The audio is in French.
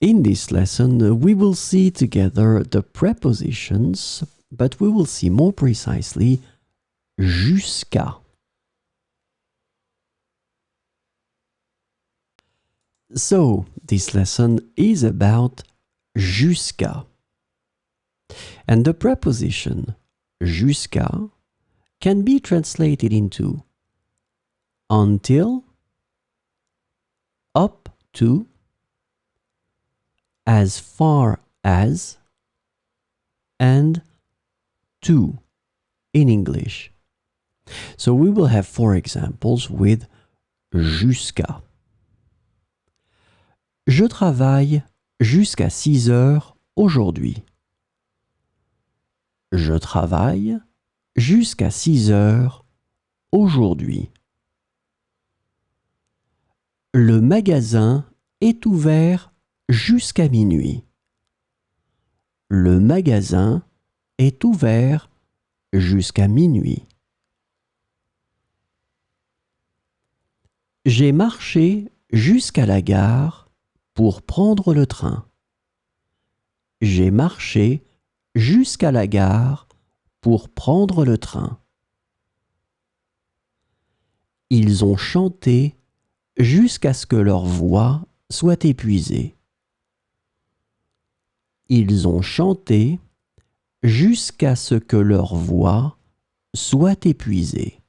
In this lesson, we will see together the prepositions, but we will see more precisely jusqu'à. So, this lesson is about jusqu'à. And the preposition jusqu'à can be translated into until, up to, as far as, and to in English. So we will have 4 examples with jusqu'à. Je travaille jusqu'à 6 heures aujourd'hui. Je travaille jusqu'à 6 heures aujourd'hui. Le magasin est ouvert jusqu'à minuit. Le magasin est ouvert jusqu'à minuit. J'ai marché jusqu'à la gare pour prendre le train. J'ai marché jusqu'à la gare pour prendre le train. Ils ont chanté jusqu'à ce que leur voix soit épuisée. Ils ont chanté jusqu'à ce que leur voix soit épuisée.